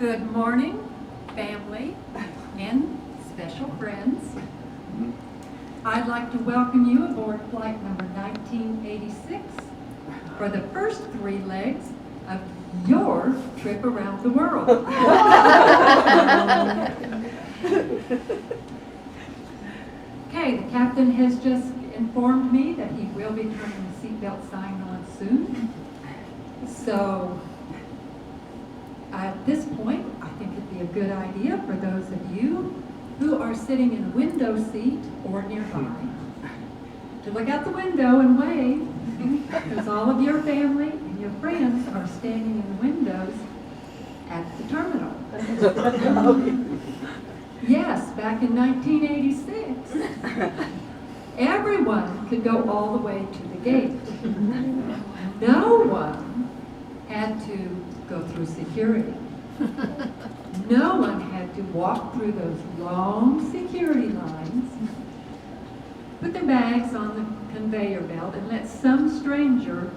Good morning, family and special friends. I'd like to welcome you aboard flight number 1986 for the first 3 legs of your trip around the world. Okay, the captain has just informed me that he will be turning the seatbelt sign on soon. So at this point, I think it'd be a good idea for those of you who are sitting in a window seat or nearby to look out the window and wave, because all of your family and your friends are standing in the windows at the terminal. Yes, back in 1986, everyone could go all the way to the gate. No one had to go through security. No one had to walk through those long security lines, put their bags on the conveyor belt, and let some stranger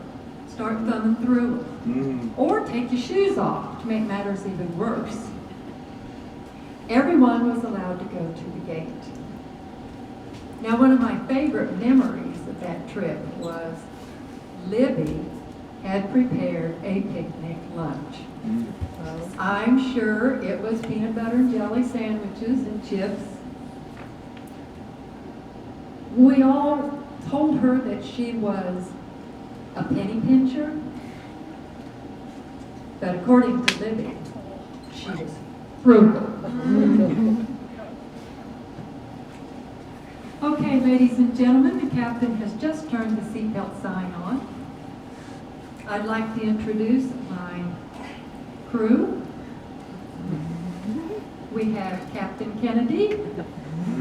start thumbing through them. Or take your shoes off to make matters even worse. Everyone was allowed to go to the gate. Now, one of my favorite memories of that trip was Libby had prepared a picnic lunch. I'm sure it was peanut butter and jelly sandwiches and chips. We all told her that she was a penny pincher, but according to Libby, she was frugal. Okay, ladies and gentlemen, the captain has just turned the seatbelt sign on. I'd like to introduce my crew. We have Captain Kennedy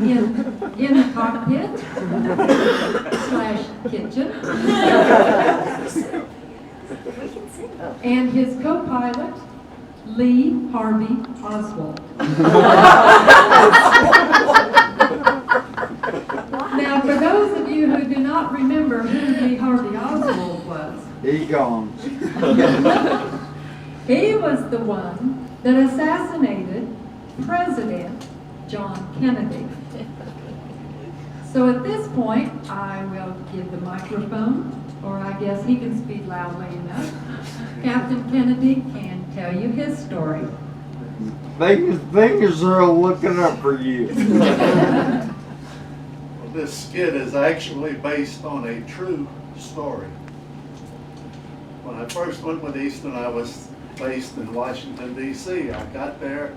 in the cockpit / kitchen, and his co-pilot, Lee Harvey Oswald. Now, for those of you who do not remember who Lee Harvey Oswald was, he gone. He was the one that assassinated President John Kennedy. So at this point, I will give the microphone, or I guess he can speak loudly enough. Captain Kennedy can tell you his story. Fingers are looking up for you. Well, this skit is actually based on a true story. When I first went with Easton, I was based in Washington, D.C. I got there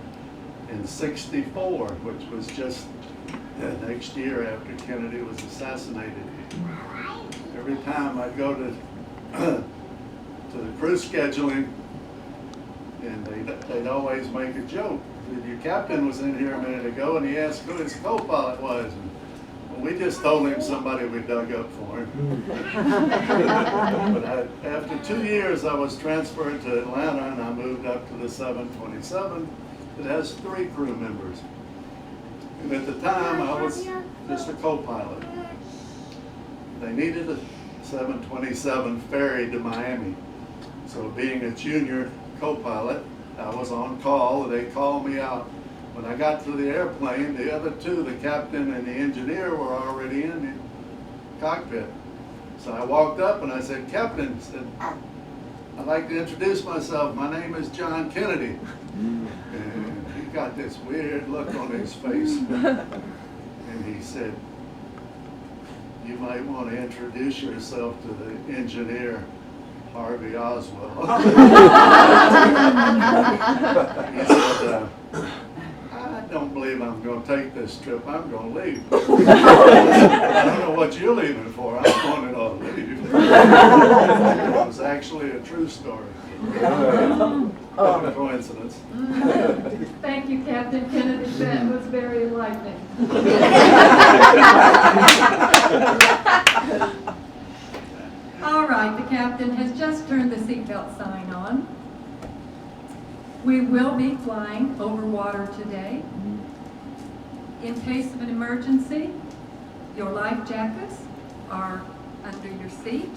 in '64, which was just the next year after Kennedy was assassinated. Every time I'd go to the crew scheduling, and they'd always make a joke. Your captain was in here a minute ago, and he asked who his co-pilot was. And we just told him somebody we dug up for him. But after 2 years, I was transferred to Atlanta, and I moved up to the 727. It has 3 crew members. And at the time, I was just a co-pilot. They needed a 727 ferry to Miami. So being a junior co-pilot, I was on call. They called me out. When I got to the airplane, the other 2, the captain and the engineer, were already in the cockpit. So I walked up and I said, "Captain," said, "I'd like to introduce myself. My name is John Kennedy." And he got this weird look on his face. And he said, "You might want to introduce yourself to the engineer, Harvey Oswald." He said, "I don't believe I'm going to take this trip. I'm going to leave." "I don't know what you're leaving for. I'm going to leave." It was actually a true story. Not a coincidence. Thank you, Captain Kennedy. That was very enlightening. All right, the captain has just turned the seatbelt sign on. We will be flying over water today. In case of an emergency, your life jackets are under your seat.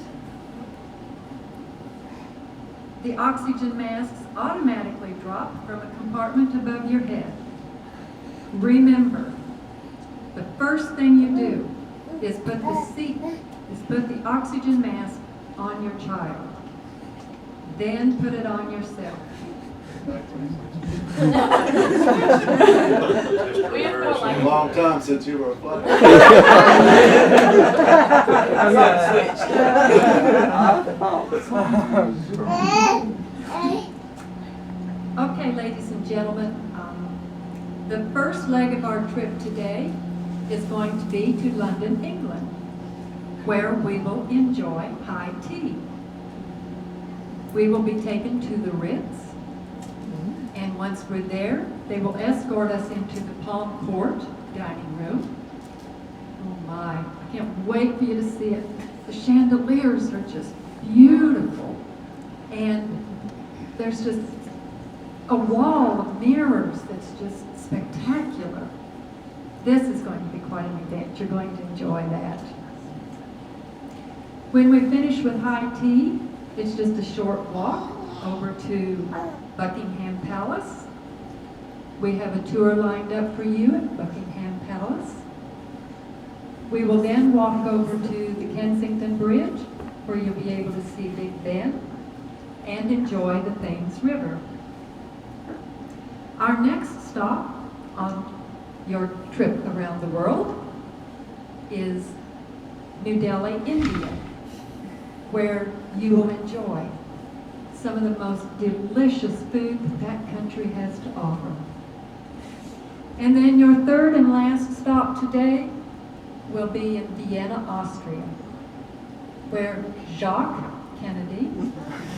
the oxygen masks automatically drop from a compartment above your head. Remember, the first thing you do is put the oxygen mask on your child. Then put it on yourself. We have felt It's like been a long time since you were a flight. Okay, ladies and gentlemen, the first leg of our trip today is going to be to London, England, where we will enjoy high tea. We will be taken to the Ritz, and once we're there, they will escort us into the Palm Court dining room. Oh my, I can't wait for you to see it. The chandeliers are just beautiful, and there's just a wall of mirrors that's just spectacular. This is going to be quite an event. You're going to enjoy that. When we finish with high tea, it's just a short walk over to Buckingham Palace. We have a tour lined up for you at Buckingham Palace. We will then walk over to the Kensington Bridge, where you'll be able to see Big Ben and enjoy the Thames River. Our next stop on your trip around the world is New Delhi, India, where you will enjoy some of the most delicious food that country has to offer. And then your third and last stop today will be in Vienna, Austria, where Jacques Kennedy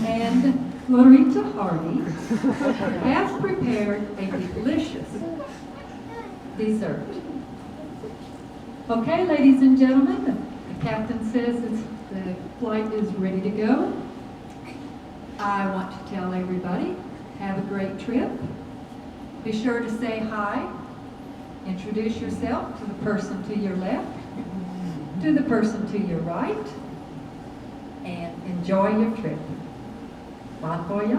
and Loretta Hardy have prepared a delicious dessert. Okay, ladies and gentlemen, the captain says the flight is ready to go. I want to tell everybody, have a great trip. Be sure to say hi. Introduce yourself to the person to your left, to the person to your right, and enjoy your trip. Bon voyage.